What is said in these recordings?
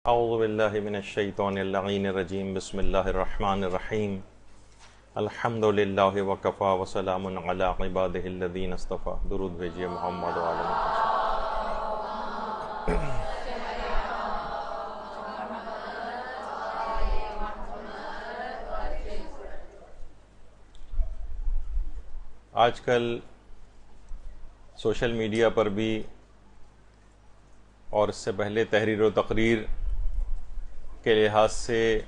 اعوذ باللہ من الشیطان اللعین الرجیم بسم اللہ الرحمن الرحیم الحمد للہ وکفا وسلام علی عبادہ الذین اصطفیٰ. درود بھیجیے محمد وعلی آج کل سوشل میڈیا پر بھی اور اس سے پہلے تحریر و تقریر کے لحاظ سے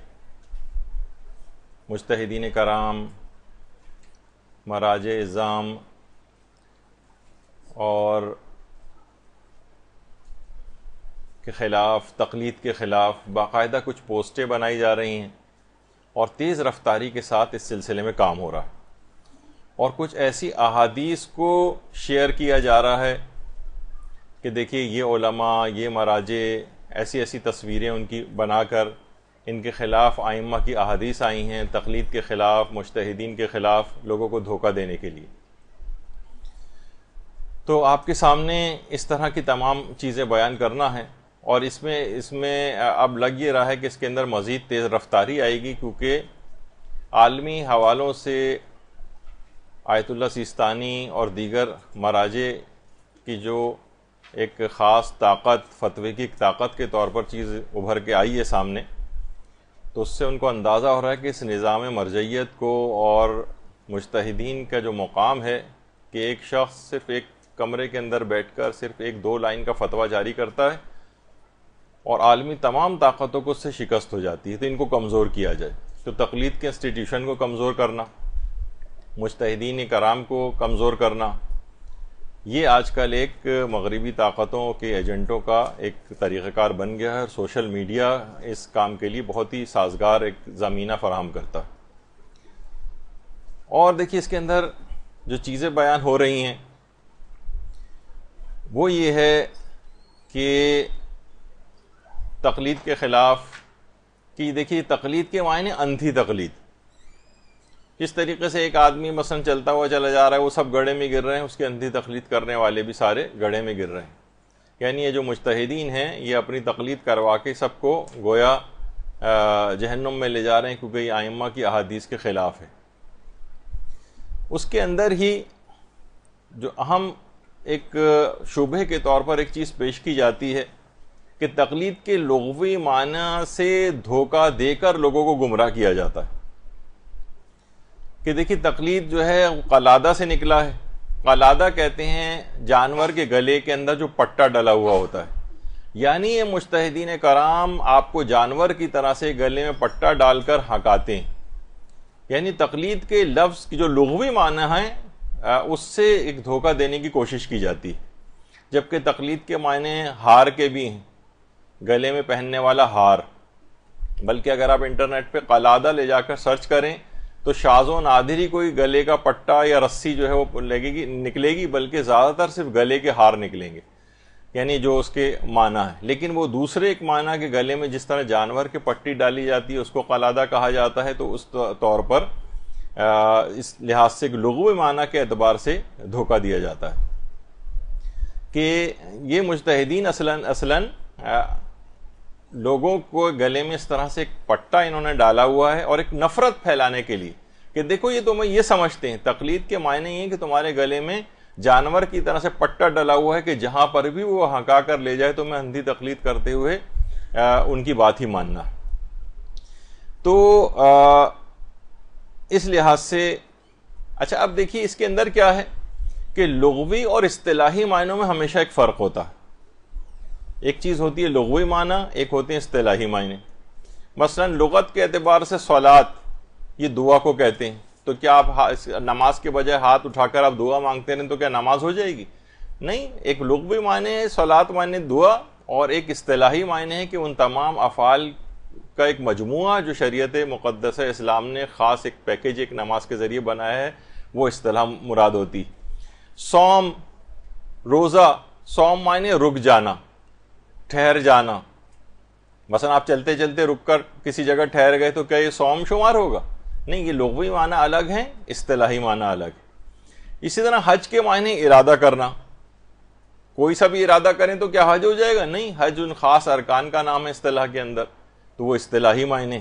مجتہدین کرام، مراجع اعظام اور کے خلاف، تقلید کے خلاف باقاعدہ کچھ پوسٹیں بنائی جا رہی ہیں اور تیز رفتاری کے ساتھ اس سلسلے میں کام ہو رہا ہے، اور کچھ ایسی احادیث کو شیئر کیا جا رہا ہے کہ دیکھیے یہ علماء، یہ مراجع، ایسی ایسی تصویریں ان کی بنا کر ان کے خلاف ائمہ کی احادیث آئی ہیں، تقلید کے خلاف، مجتہدین کے خلاف لوگوں کو دھوکہ دینے کے لیے. تو آپ کے سامنے اس طرح کی تمام چیزیں بیان کرنا ہے، اور اس میں اب لگ یہ رہا ہے کہ اس کے اندر مزید تیز رفتاری آئے گی، کیونکہ عالمی حوالوں سے آیت اللہ سیستانی اور دیگر مراجع کی جو ایک خاص طاقت، فتوی کی طاقت کے طور پر چیز ابھر کے آئی ہے سامنے، تو اس سے ان کو اندازہ ہو رہا ہے کہ اس نظام مرجعیت کو اور مجتہدین کا جو مقام ہے کہ ایک شخص صرف ایک کمرے کے اندر بیٹھ کر صرف ایک دو لائن کا فتویٰ جاری کرتا ہے اور عالمی تمام طاقتوں کو اس سے شکست ہو جاتی ہے، تو ان کو کمزور کیا جائے. تو تقلید کے انسٹیٹیوشن کو کمزور کرنا، مجتہدین کرام کو کمزور کرنا، یہ آج کل ایک مغربی طاقتوں کے ایجنٹوں کا ایک طریقہ کار بن گیا ہے، اور سوشل میڈیا اس کام کے لیے بہت ہی سازگار ایک زمینہ فراہم کرتا ہے. اور دیکھیے اس کے اندر جو چیزیں بیان ہو رہی ہیں وہ یہ ہے کہ تقلید کے خلاف، کہ دیکھیے تقلید کے معنی اندھی تقلید. کس طریقے سے ایک آدمی مثلا چلتا ہوا چلا جا رہا ہے، وہ سب گڑھے میں گر رہے ہیں، اس کی اندھی تقلید کرنے والے بھی سارے گڑھے میں گر رہے ہیں. یعنی یہ جو مجتہدین ہیں یہ اپنی تقلید کروا کے سب کو گویا جہنم میں لے جا رہے ہیں، کیونکہ یہ ائمہ کی احادیث کے خلاف ہے. اس کے اندر ہی جو اہم ایک شبہے کے طور پر ایک چیز پیش کی جاتی ہے کہ تقلید کے لغوی معنی سے دھوکہ دے کر لوگوں کو گمراہ کیا جاتا ہے. کہ دیکھیے تقلید جو ہے قلادہ سے نکلا ہے. قلادہ کہتے ہیں جانور کے گلے کے اندر جو پٹا ڈلا ہوا ہوتا ہے، یعنی یہ مجتہدین کرام آپ کو جانور کی طرح سے گلے میں پٹا ڈال کر ہکاتے ہیں. یعنی تقلید کے لفظ کی جو لغوی معنی ہیں اس سے ایک دھوکہ دینے کی کوشش کی جاتی ہے، جبکہ تقلید کے معنی ہار کے بھی ہیں، گلے میں پہننے والا ہار. بلکہ اگر آپ انٹرنیٹ پہ قلادہ لے جا کر سرچ کریں تو شاذ و نادر ہی کوئی گلے کا پٹا یا رسی جو ہے وہ نکلے گی، بلکہ زیادہ تر صرف گلے کے ہار نکلیں گے، یعنی جو اس کے معنی ہے. لیکن وہ دوسرے ایک معنی کے گلے میں جس طرح جانور کے پٹی ڈالی جاتی ہے اس کو قلادہ کہا جاتا ہے، تو اس طور پر اس لحاظ سے لغوی معنی کے اعتبار سے دھوکہ دیا جاتا ہے کہ یہ مجتہدین اصلاً لوگوں کو گلے میں اس طرح سے ایک پٹا انہوں نے ڈالا ہوا ہے، اور ایک نفرت پھیلانے کے لیے کہ دیکھو یہ تمہیں یہ سمجھتے ہیں. تقلید کے معنی یہ کہ تمہارے گلے میں جانور کی طرح سے پٹا ڈلا ہوا ہے کہ جہاں پر بھی وہ ہکا کر لے جائے تو میں اندھی تقلید کرتے ہوئے ان کی بات ہی ماننا. تو اس لحاظ سے اچھا اب دیکھیے اس کے اندر کیا ہے کہ لغوی اور اصطلاحی معنوں میں ہمیشہ ایک فرق ہوتا ہے. ایک چیز ہوتی ہے لغوی معنی، ایک ہوتے ہیں اصطلاحی معنی. مثلا لغت کے اعتبار سے صلات یہ دعا کو کہتے ہیں، تو کیا آپ نماز کے بجائے ہاتھ اٹھا کر آپ دعا مانگتے رہیں تو کیا نماز ہو جائے گی؟ نہیں. ایک لغوی معنی ہے صلات معنی دعا، اور ایک اصطلاحی معنی ہے کہ ان تمام افعال کا ایک مجموعہ جو شریعت مقدسہ اسلام نے خاص ایک پیکیج ایک نماز کے ذریعے بنایا ہے، وہ اصطلاح مراد ہوتی. صوم، روزہ، صوم معنی رک جانا، ٹھہر جانا. مثلا آپ چلتے چلتے رک کر کسی جگہ ٹھہر گئے تو کیا یہ صوم شمار ہوگا؟ نہیں. یہ لغوی معنی الگ ہیں، اصطلاحی معنی الگ ہے. اسی طرح حج کے معنی ارادہ کرنا، کوئی سا بھی ارادہ کریں تو کیا حج ہو جائے گا؟ نہیں، حج ان خاص ارکان کا نام ہے اصطلاح کے اندر، تو وہ اصطلاحی معنی ہے۔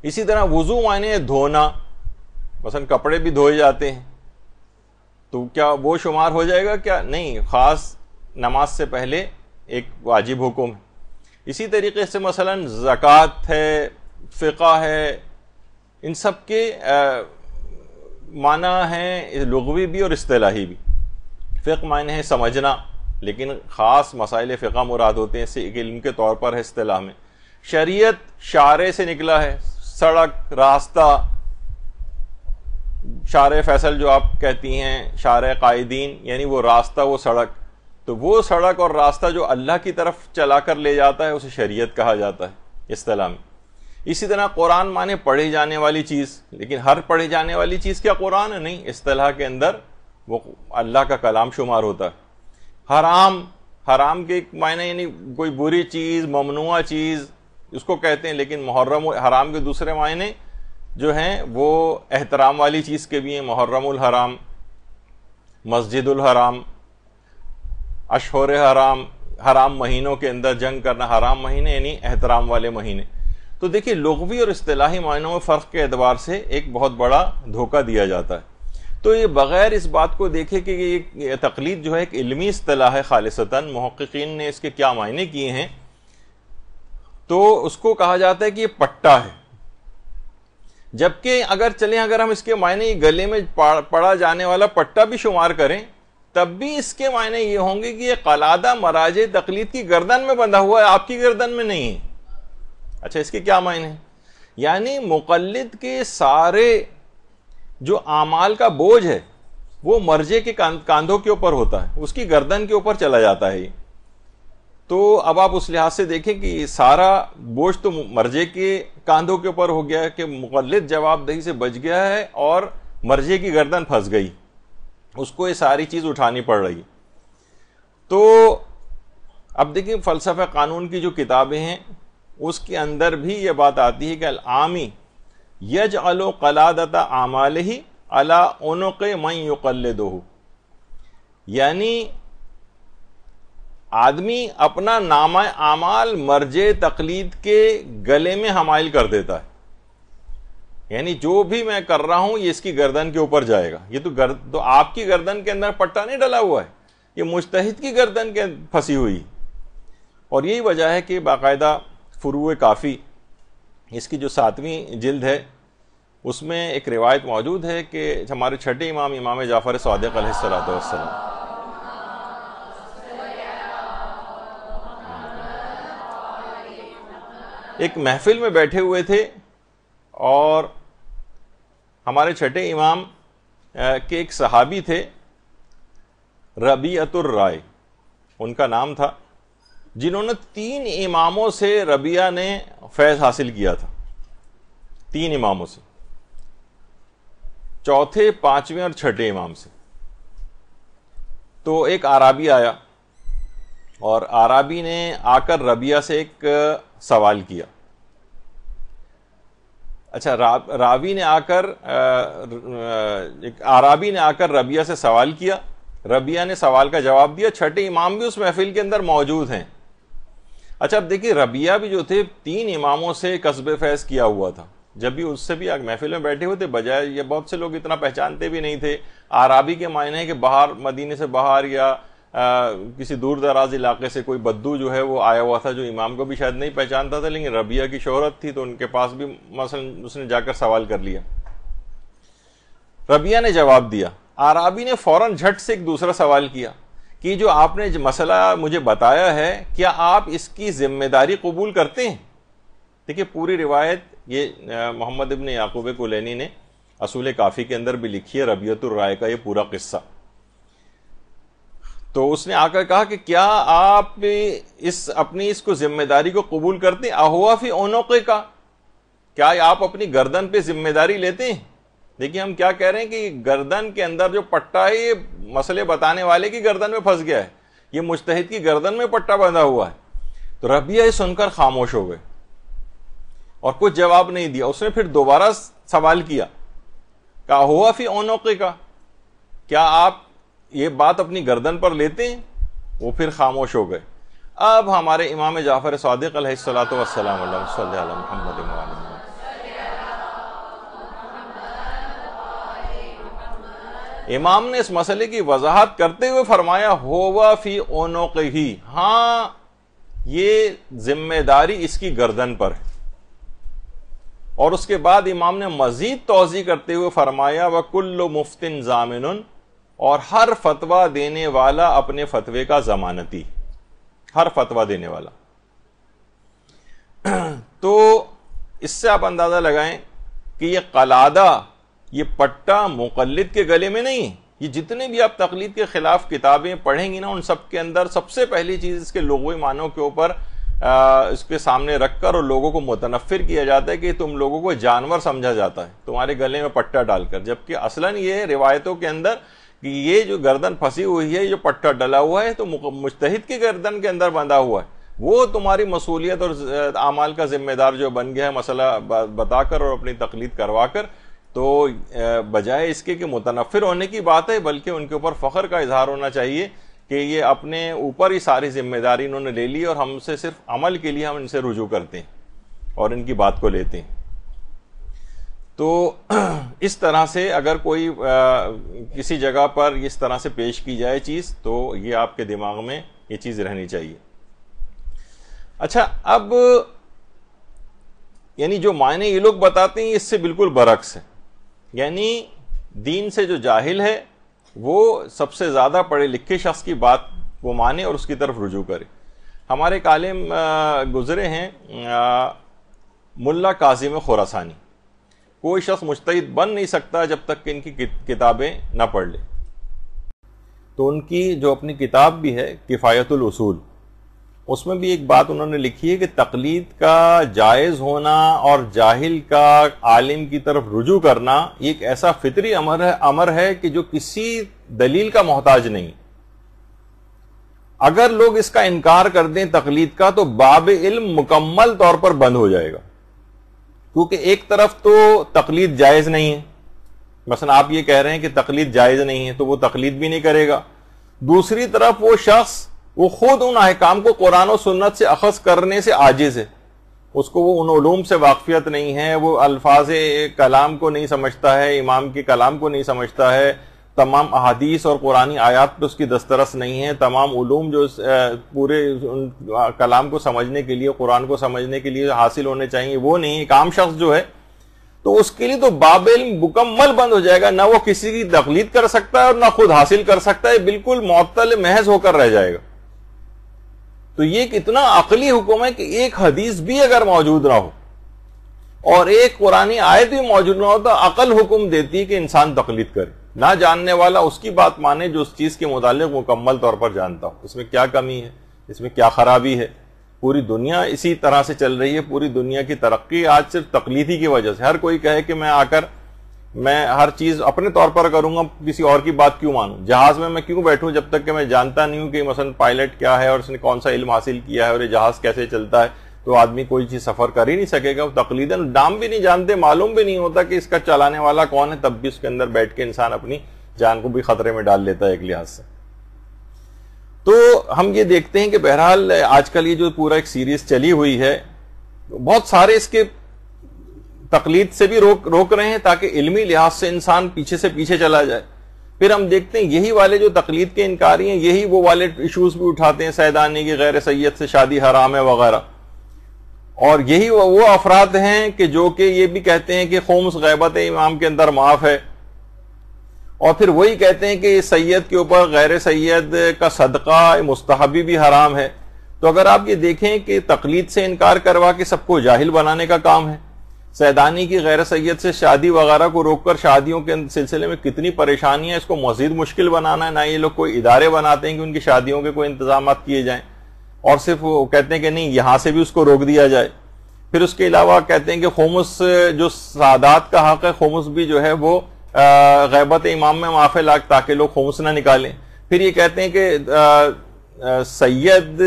اسی طرح وضو معنی ہے دھونا، مثلا کپڑے بھی دھوئے جاتے ہیں، تو کیا وہ شمار ہو جائے گا؟ کیا نہیں، خاص نماز سے پہلے ایک واجب حکم ہے۔ اسی طریقے سے مثلا زکوٰۃ ہے، فقہ ہے، ان سب کے معنی ہیں لغوی بھی اور اصطلاحی بھی۔ فقہ معنی ہے سمجھنا، لیکن خاص مسائل فقہ مراد ہوتے ہیں، اس سے ایک علم کے طور پر ہے اصطلاح میں۔ شریعت شارع سے نکلا ہے، سڑک، راستہ، شارع فیصل جو آپ کہتی ہیں، شارع قائدین، یعنی وہ راستہ، وہ سڑک، تو وہ سڑک اور راستہ جو اللہ کی طرف چلا کر لے جاتا ہے اسے شریعت کہا جاتا ہے اصطلاح میں۔ اسی طرح قرآن مانے پڑھی جانے والی چیز، لیکن ہر پڑھی جانے والی چیز کیا قرآن ہے؟ نہیں، اصطلاح کے اندر وہ اللہ کا کلام شمار ہوتا ہے۔ حرام کے ایک معنی یعنی کوئی بری چیز، ممنوع چیز اس کو کہتے ہیں، لیکن محرم حرام کے دوسرے معنی جو ہیں وہ احترام والی چیز کے بھی ہیں، محرم الحرام، مسجد الحرام، اشہر حرام، حرام مہینوں کے اندر جنگ کرنا، حرام مہینے یعنی احترام والے مہینے۔ تو دیکھیے لغوی اور اصطلاحی معنوں میں فرق کے اعتبار سے ایک بہت بڑا دھوکہ دیا جاتا ہے۔ تو یہ بغیر اس بات کو دیکھے کہ یہ تقلید جو ہے ایک علمی اصطلاح ہے خالصتاً، محققین نے اس کے کیا معنی کیے ہیں، تو اس کو کہا جاتا ہے کہ یہ پٹا ہے۔ جبکہ اگر ہم اس کے معنی گلے میں پڑا جانے والا پٹا بھی شمار کریں، تب بھی اس کے معنی یہ ہوں گے کہ یہ قلادہ مراجع تقلید کی گردن میں بندھا ہوا ہے، آپ کی گردن میں نہیں ہے۔ اچھا، اس کے کیا معنی ہیں؟ یعنی مقلد کے سارے جو اعمال کا بوجھ ہے وہ مرجع کے کاندھوں کے اوپر ہوتا ہے، اس کی گردن کے اوپر چلا جاتا ہے۔ تو اب آپ اس لحاظ سے دیکھیں کہ سارا بوجھ تو مرجع کے کاندھوں کے اوپر ہو گیا ہے کہ مقلد جواب دہی سے بچ گیا ہے اور مرجع کی گردن پھنس گئی، اس کو یہ ساری چیز اٹھانی پڑ رہی۔ تو اب دیکھیں فلسفہ قانون کی جو کتابیں ہیں اس کے اندر بھی یہ بات آتی ہے کہ العامی یجعل قلادۃ اعمالہ علی عنق من یقلدہ، یعنی آدمی اپنا نامہ اعمال مرجع تقلید کے گلے میں حمائل کر دیتا ہے، یعنی جو بھی میں کر رہا ہوں یہ اس کی گردن کے اوپر جائے گا۔ یہ تو آپ کی گردن کے اندر پٹا نہیں ڈلا ہوا ہے، یہ مجتہد کی گردن کے پھنسی ہوئی۔ اور یہی وجہ ہے کہ باقاعدہ فروع کافی، اس کی جو 7ویں جلد ہے، اس میں ایک روایت موجود ہے کہ ہمارے چھٹے امام جعفر صادق علیہ الصلوۃ والسلام ایک محفل میں بیٹھے ہوئے تھے، اور ہمارے چھٹے امام کے ایک صحابی تھے ربیعۃ الرائے ان کا نام تھا، جنہوں نے 3 اماموں سے ربیعہ نے فیض حاصل کیا تھا، 3 اماموں سے، چوتھے، 5ویں اور 6ٹھے امام سے۔ تو ایک اعرابی آیا، اور اعرابی نے آ کر ربیعہ سے ایک سوال کیا۔ اچھا، اعرابی نے آ کر ربیعہ سے سوال کیا، ربیعہ نے سوال کا جواب دیا، 6ٹھے امام بھی اس محفل کے اندر موجود ہیں۔ اچھا، اب دیکھیے ربیعہ بھی جو تھے 3 اماموں سے کسب فیض کیا ہوا تھا، جب بھی اس سے بھی محفل میں بیٹھے ہوئے تھے، بجائے یہ بہت سے لوگ اتنا پہچانتے بھی نہیں تھے۔ اعرابی کے معنی ہے کہ باہر، مدینے سے باہر یا کسی دور دراز علاقے سے کوئی بدو جو ہے وہ آیا ہوا تھا، جو امام کو بھی شاید نہیں پہچانتا تھا، لیکن ربیعہ کی شہرت تھی تو ان کے پاس بھی مثلا اس نے جا کر سوال کر لیا۔ ربیعہ نے جواب دیا، اعرابی نے فوراً جھٹ سے ایک دوسرا سوال کیا کہ جو آپ نے مسئلہ مجھے بتایا ہے، کیا آپ اس کی ذمہ داری قبول کرتے ہیں؟ دیکھیے پوری روایت یہ محمد ابن یعقوب کلینی نے اصول کافی کے اندر بھی لکھی ہے، ربیعۃ الرائے کا یہ پورا قصہ۔ تو اس نے آ کر کہا کہ کیا آپ اپنی اس کو ذمہ داری کو قبول کرتے ہیں؟ اہوا فی عنق کا، کیا آپ اپنی گردن پہ ذمہ داری لیتے ہیں؟ دیکھیے ہم کیا کہہ رہے ہیں کہ گردن کے اندر جو پٹا ہے یہ مسئلے بتانے والے کی گردن میں پھنس گیا ہے، یہ مجتہد کی گردن میں پٹا بندھا ہوا ہے۔ تو ربیعہ یہ سن کر خاموش ہو گئے اور کچھ جواب نہیں دیا۔ اس نے پھر دوبارہ سوال کیا، کہا ہوا فی عنق کا، کیا آپ یہ بات اپنی گردن پر لیتے ہیں، وہ پھر خاموش ہو گئے۔ اب ہمارے امام جعفر صادق علیہ الصلوۃ والسلام اللہم صلی علی محمد و علی محمد، امام نے اس مسئلے کی وضاحت کرتے ہوئے فرمایا ہوا فی عنقہ، ہاں یہ ذمہ داری اس کی گردن پر ہے۔ اور اس کے بعد امام نے مزید توضیح کرتے ہوئے فرمایا وَكُلُّ مُفْتٍ ضَامِنٌ، اور ہر فتویٰ دینے والا اپنے فتوے کا ضمانتی، ہر فتویٰ دینے والا۔ تو اس سے آپ اندازہ لگائیں کہ یہ قلادہ، یہ پٹا مقلد کے گلے میں نہیں، یہ جتنے بھی آپ تقلید کے خلاف کتابیں پڑھیں گی نا، ان سب کے اندر سب سے پہلی چیز اس کے لغوی معنوں کے اوپر اس کے سامنے رکھ کر اور لوگوں کو متنفر کیا جاتا ہے کہ تم لوگوں کو جانور سمجھا جاتا ہے تمہارے گلے میں پٹا ڈال کر، جبکہ اصلاً یہ روایتوں کے اندر کہ یہ جو گردن پھنسی ہوئی ہے، جو پٹا ڈلا ہوا ہے تو مجتہد کی گردن کے اندر بندھا ہوا ہے، وہ تمہاری مصولیت اور اعمال کا ذمہ دار جو بن گیا ہے مسئلہ بتا کر اور اپنی تقلید کروا کر، تو بجائے اس کے کہ متنفر ہونے کی بات ہے، بلکہ ان کے اوپر فخر کا اظہار ہونا چاہیے کہ یہ اپنے اوپر ہی ساری ذمہ داری انہوں نے لے لی اور ہم سے صرف عمل کے لیے ہم ان سے رجوع کرتے ہیں اور ان کی بات کو لیتے ہیں۔ تو اس طرح سے اگر کوئی کسی جگہ پر اس طرح سے پیش کی جائے چیز، تو یہ آپ کے دماغ میں یہ چیز رہنی چاہیے۔ اچھا، اب یعنی جو معنی یہ لوگ بتاتے ہیں اس سے بالکل برعکس ہے، یعنی دین سے جو جاہل ہے وہ سب سے زیادہ پڑھے لکھے شخص کی بات وہ مانے اور اس کی طرف رجوع کرے۔ ہمارے ایک عالم گزرے ہیں ملا کاظم خراسانی، کوئی شخص مجتہد بن نہیں سکتا جب تک کہ ان کی کتابیں نہ پڑھ لے۔ تو ان کی جو اپنی کتاب بھی ہے کفایت الاصول، اس میں بھی ایک بات انہوں نے لکھی ہے کہ تقلید کا جائز ہونا اور جاہل کا عالم کی طرف رجوع کرنا ایک ایسا فطری امر ہے کہ جو کسی دلیل کا محتاج نہیں۔ اگر لوگ اس کا انکار کر دیں تقلید کا تو باب علم مکمل طور پر بند ہو جائے گا، کیونکہ ایک طرف تو تقلید جائز نہیں ہے، مثلا آپ یہ کہہ رہے ہیں کہ تقلید جائز نہیں ہے تو وہ تقلید بھی نہیں کرے گا، دوسری طرف وہ شخص وہ خود ان احکام کو قرآن و سنت سے اخذ کرنے سے عاجز ہے، اس کو وہ ان علوم سے واقفیت نہیں ہے، وہ الفاظ کلام کو نہیں سمجھتا ہے، امام کے کلام کو نہیں سمجھتا ہے، تمام احادیث اور قرآنی آیات پہ اس کی دسترس نہیں ہے، تمام علوم جو پورے کلام کو سمجھنے کے لیے، قرآن کو سمجھنے کے لیے حاصل ہونے چاہیے وہ نہیں، ایک عام شخص جو ہے تو اس کے لیے تو باب علم مکمل بند ہو جائے گا، نہ وہ کسی کی تقلید کر سکتا ہے اور نہ خود حاصل کر سکتا ہے، بالکل معطل محض ہو کر رہ جائے گا۔ تو یہ کتنا عقلی حکم ہے کہ ایک حدیث بھی اگر موجود نہ ہو اور ایک قرآنی آیت بھی موجود نہ ہو تو عقل حکم دیتی ہے کہ انسان تقلید کرے، نہ جاننے والا اس کی بات مانے جو اس چیز کے متعلق مکمل طور پر جانتا ہو۔ اس میں کیا کمی ہے، اس میں کیا خرابی ہے؟ پوری دنیا اسی طرح سے چل رہی ہے، پوری دنیا کی ترقی آج صرف تقلیدی کی وجہ سے۔ ہر کوئی کہے کہ میں آ کر میں ہر چیز اپنے طور پر کروں گا، کسی اور کی بات کیوں مانوں؟ جہاز میں کیوں بیٹھوں جب تک کہ میں جانتا نہیں ہوں کہ مثلا پائلٹ کیا ہے اور اس نے کون سا علم حاصل کیا ہے اور یہ جہاز کیسے چلتا ہے، تو آدمی کوئی چیز سفر کر ہی نہیں سکے گا۔ تقلیداً نام بھی نہیں جانتے، معلوم بھی نہیں ہوتا کہ اس کا چلانے والا کون ہے، تب بھی اس کے اندر بیٹھ کے انسان اپنی جان کو بھی خطرے میں ڈال لیتا ہے ایک لحاظ سے۔ تو ہم یہ دیکھتے ہیں کہ بہرحال آج کل یہ جو پورا ایک سیریز چلی ہوئی ہے، بہت سارے اس کے تقلید سے بھی روک رہے ہیں تاکہ علمی لحاظ سے انسان پیچھے سے پیچھے چلا جائے۔ پھر ہم دیکھتے ہیں یہی والے جو تقلید کے انکاری ہیں، یہی وہ والے ایشوز بھی اٹھاتے ہیں، سیدانی کی غیر سید سے شادی حرام ہے وغیرہ، اور یہی وہ افراد ہیں کہ جو کہ یہ بھی کہتے ہیں کہ خمس غیبت امام کے اندر معاف ہے، اور پھر وہی کہتے ہیں کہ سید کے اوپر غیر سید کا صدقہ مستحبی بھی حرام ہے۔ تو اگر آپ یہ دیکھیں کہ تقلید سے انکار کروا کے سب کو جاہل بنانے کا کام ہے، سیدانی کی غیر سید سے شادی وغیرہ کو روک کر شادیوں کے سلسلے میں کتنی پریشانیاں، اس کو مزید مشکل بنانا ہے، نہ یہ لوگ کوئی ادارے بناتے ہیں کہ ان کی شادیوں کے کوئی انتظامات کیے جائیں، اور صرف وہ کہتے ہیں کہ نہیں یہاں سے بھی اس کو روک دیا جائے۔ پھر اس کے علاوہ کہتے ہیں کہ خمس جو سادات کا حق ہے، خمس بھی جو ہے وہ غیبت امام میں معاف ہے تاکہ لوگ خمس نہ نکالیں۔ پھر یہ کہتے ہیں کہ سید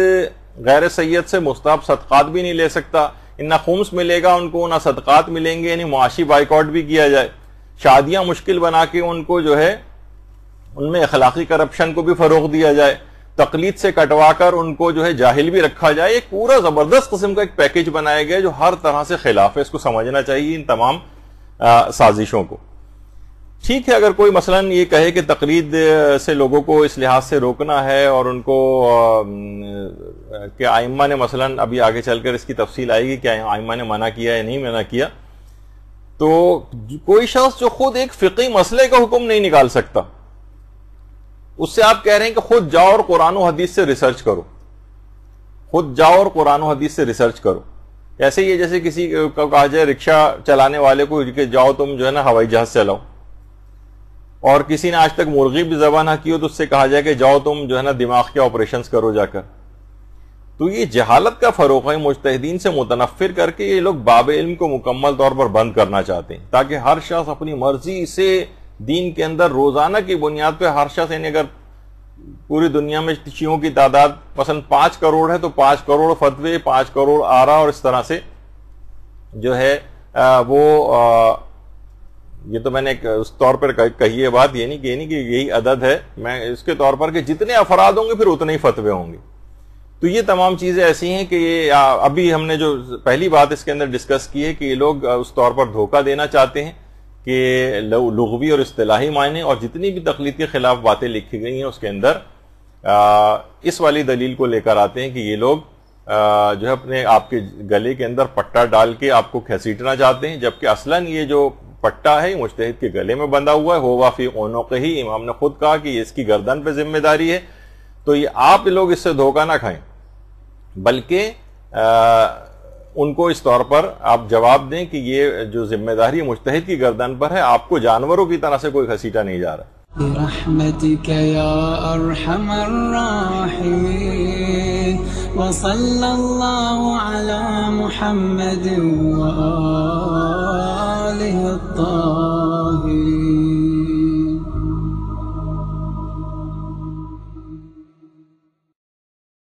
غیر سید سے مستحب صدقات بھی نہیں لے سکتا، نہ خمس ملے گا ان کو نہ صدقات ملیں گے، یعنی معاشی بائیکاٹ بھی کیا جائے، شادیاں مشکل بنا کے ان کو جو ہے ان میں اخلاقی کرپشن کو بھی فروغ دیا جائے، تقلید سے کٹوا کر ان کو جو ہے جاہل بھی رکھا جائے. ایک پورا زبردست قسم کا ایک پیکج بنایا گیا جو ہر طرح سے خلاف ہے. اس کو سمجھنا چاہیے ان تمام سازشوں کو. ٹھیک ہے، اگر کوئی مثلا یہ کہے کہ تقلید سے لوگوں کو اس لحاظ سے روکنا ہے اور ان کو کہ ائمہ نے مثلا، ابھی آگے چل کر اس کی تفصیل آئے گی کہ ائمہ نے منع کیا یا نہیں منع کیا، تو کوئی شخص جو خود ایک فقہی مسئلے کا حکم نہیں نکال سکتا، اس سے آپ کہہ رہے ہیں کہ خود جاؤ اور قرآن و حدیث سے ریسرچ کرو، خود جاؤ اور قرآن و حدیث سے ریسرچ کرو. ایسے ہی جیسے کسی کو کہا جائے رکشہ چلانے والے کو کہ جاؤ تم جو ہے نا ہوائی جہاز چلاؤ، اور کسی نے آج تک مرغی بھی ذبح نہ کی ہو تو اس سے کہا جائے کہ جاؤ تم جو ہے نا دماغ کے آپریشنز کرو جا کر. تو یہ جہالت کا فروغ ہے. مجتہدین سے متنفر کر کے یہ لوگ باب علم کو مکمل طور پر بند کرنا چاہتے ہیں، تاکہ ہر شخص اپنی مرضی سے دین کے اندر روزانہ کی بنیاد پہ ہر شخص، یعنی اگر پوری دنیا میں شیعوں کی تعداد مثلا 5 کروڑ ہے تو 5 کروڑ فتوے، 5 کروڑ آرا، اور اس طرح سے جو ہے وہ یہ تو میں نے اس طور پر کہی ہے بات، یہ نہیں کہ یہی عدد ہے، میں اس کے طور پر کہ جتنے افراد ہوں گے پھر اتنے ہی فتوے ہوں گے. تو یہ تمام چیزیں ایسی ہیں کہ یہ ابھی ہم نے جو پہلی بات اس کے اندر ڈسکس کی ہے کہ یہ لوگ اس طور پر دھوکہ دینا چاہتے ہیں کہ لغوی اور اصطلاحی معنی، اور جتنی بھی تقلید کے خلاف باتیں لکھی گئی ہیں اس کے اندر اس والی دلیل کو لے کر آتے ہیں کہ یہ لوگ جو ہے اپنے آپ کے گلے کے اندر پٹا ڈال کے آپ کو گھسیٹنا چاہتے ہیں، جبکہ اصلاً یہ جو پٹا ہے مجتہد کے گلے میں بندھا ہوا ہے، ہوا فی عنقہ ہی، امام نے خود کہا کہ یہ اس کی گردن پہ ذمہ داری ہے. تو یہ آپ لوگ اس سے دھوکہ نہ کھائیں، بلکہ ان کو اس طور پر آپ جواب دیں کہ یہ جو ذمہ داری مجتہد کی گردن پر ہے، آپ کو جانوروں کی طرح سے کوئی گھسیٹا نہیں جا رہا. برحمتك يا أرحم الراحمين وصلى الله على محمد وآله الطاهرين.